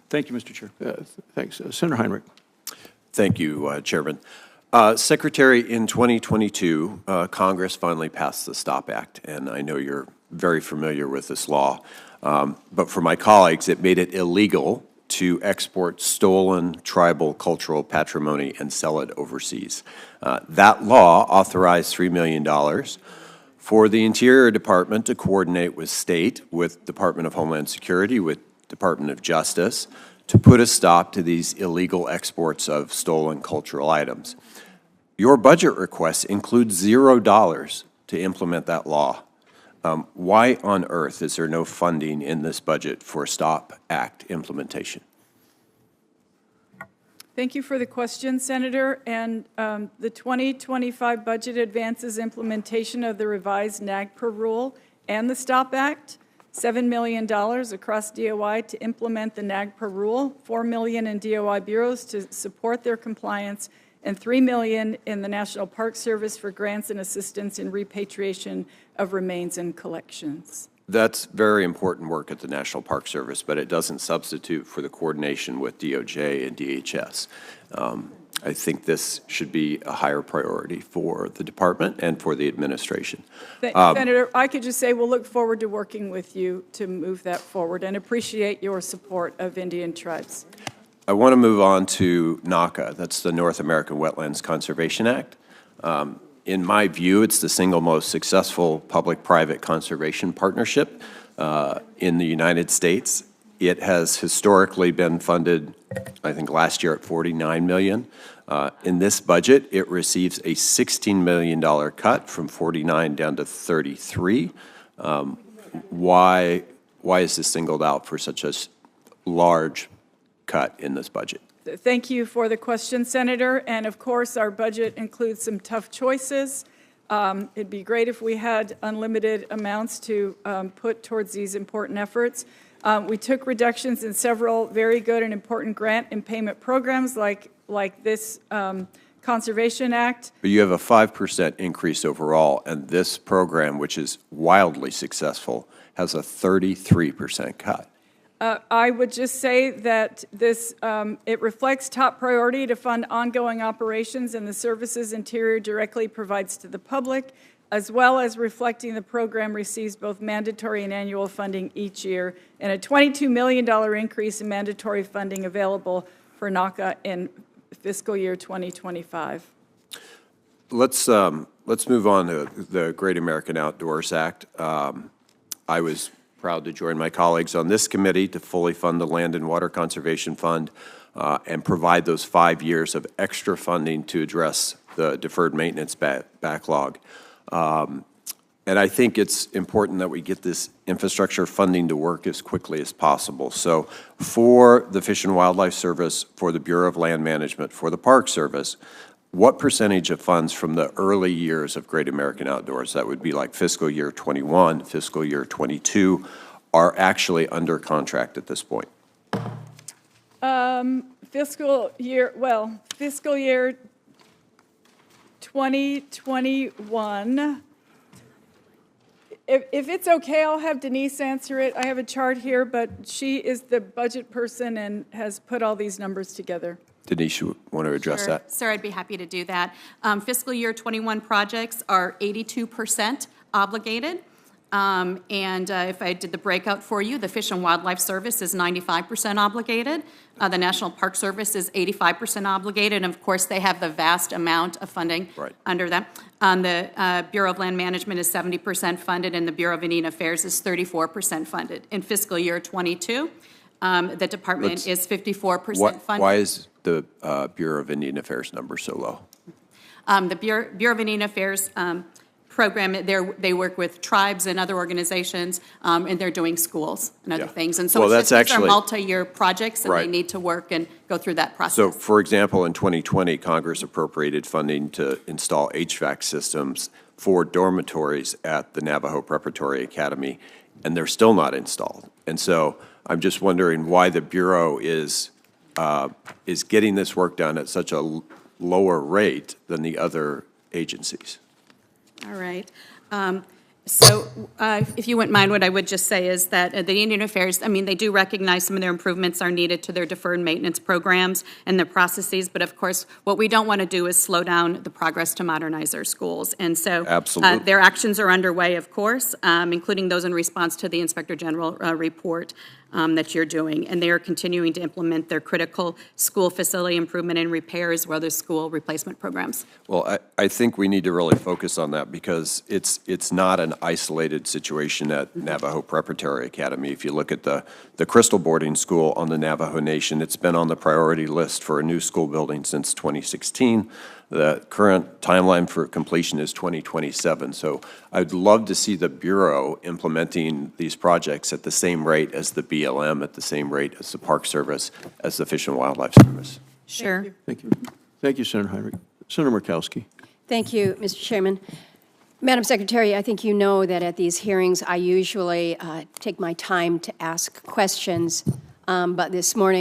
Thank you, Mr. Chair. Thanks. Senator Heinrich. Thank you, Chairman. Secretary, in 2022, Congress finally passed the STOP Act, and I know you're very familiar with this law. But for my colleagues, it made it illegal to export stolen tribal cultural patrimony and sell it overseas. That law authorized $3 million for the Interior Department to coordinate with state, with Department of Homeland Security, with Department of Justice, to put a stop to these illegal exports of stolen cultural items. Your budget request includes $0 to implement that law. Why on earth is there no funding in this budget for STOP Act implementation? Thank you for the question, Senator. And the 2025 budget advances implementation of the revised NAGPRA rule and the STOP Act. $7 million across DOI to implement the NAGPRA rule, $4 million in DOI bureaus to support their compliance, and $3 million in the National Park Service for grants and assistance in repatriation of remains and collections. That's very important work at the National Park Service, but it doesn't substitute for the coordination with DOJ and DHS. I think this should be a higher priority for the department and for the administration. Senator, I could just say we'll look forward to working with you to move that forward and appreciate your support of Indian tribes. I want to move on to NAWCA. That's the North American Wetlands Conservation Act. In my view, it's the single most successful public-private conservation partnership in the United States. It has historically been funded, I think last year at $49 million. In this budget, it receives a $16 million cut from 49 down to 33. Why is this singled out for such a large cut in this budget? Thank you for the question, Senator. And of course, our budget includes some tough choices. It'd be great if we had unlimited amounts to put towards these important efforts. We took reductions in several very good and important grant and payment programs like this Conservation Act. But you have a 5% increase overall, and this program, which is wildly successful, has a 33% cut. I would just say that this, it reflects top priority to fund ongoing operations and the services Interior directly provides to the public, as well as reflecting the program receives both mandatory and annual funding each year, and a $22 million increase in mandatory funding available for NAWCA in fiscal year 2025. Let's move on to the Great American Outdoors Act. I was proud to join my colleagues on this committee to fully fund the Land and Water Conservation Fund and provide those 5 years of extra funding to address the deferred maintenance backlog. And I think it's important that we get this infrastructure funding to work as quickly as possible. So for the Fish and Wildlife Service, for the Bureau of Land Management, for the Park Service, what percentage of funds from the early years of Great American Outdoors, that would be like fiscal year 21, fiscal year 22, are actually under contract at this point? Fiscal year 2021. If it's okay, I'll have Denise answer it. I have a chart here, but she is the budget person and has put all these numbers together. Denise, you want to address that? Sir, I'd be happy to do that. Fiscal year 21 projects are 82% obligated. If I did the breakout for you, the Fish and Wildlife Service is 95% obligated. The National Park Service is 85% obligated. And of course, they have the vast amount of funding under them. The Bureau of Land Management is 70% funded, and the Bureau of Indian Affairs is 34% funded. In fiscal year 22, the department is 54% funded. Why is the Bureau of Indian Affairs number so low? The Bureau of Indian Affairs program, they work with tribes and other organizations, and they're doing schools and other things. And so these are multi-year projects, and they need to work and go through that process. So, for example, in 2020, Congress appropriated funding to install HVAC systems for dormitories at the Navajo Preparatory Academy, and they're still not installed. And so I'm just wondering why the Bureau is getting this work done at such a lower rate than the other agencies. All right. So if you wouldn't mind, what I would just say is that the Indian Affairs, I mean, they do recognize some of their improvements are needed to their deferred maintenance programs and their processes, but of course, what we don't want to do is slow down the progress to modernize our schools. And so Absolutely. their actions are underway, of course, including those in response to the Inspector General report that you're doing. And they are continuing to implement their critical school facility improvement and repairs, or other school replacement programs. Well, I think we need to really focus on that because it's not an isolated situation at Navajo Preparatory Academy. If you look at the Crystal Boarding School on the Navajo Nation, it's been on the priority list for a new school building since 2016. The current timeline for completion is 2027. So I'd love to see the Bureau implementing these projects at the same rate as the BLM, at the same rate as the Park Service, as the Fish and Wildlife Service. Sure. Thank you. Thank you, Senator Heinrich. Senator Murkowski. Thank you, Mr. Chairman. Madam Secretary, I think you know that at these hearings, I usually take my time to ask questions, but this morning,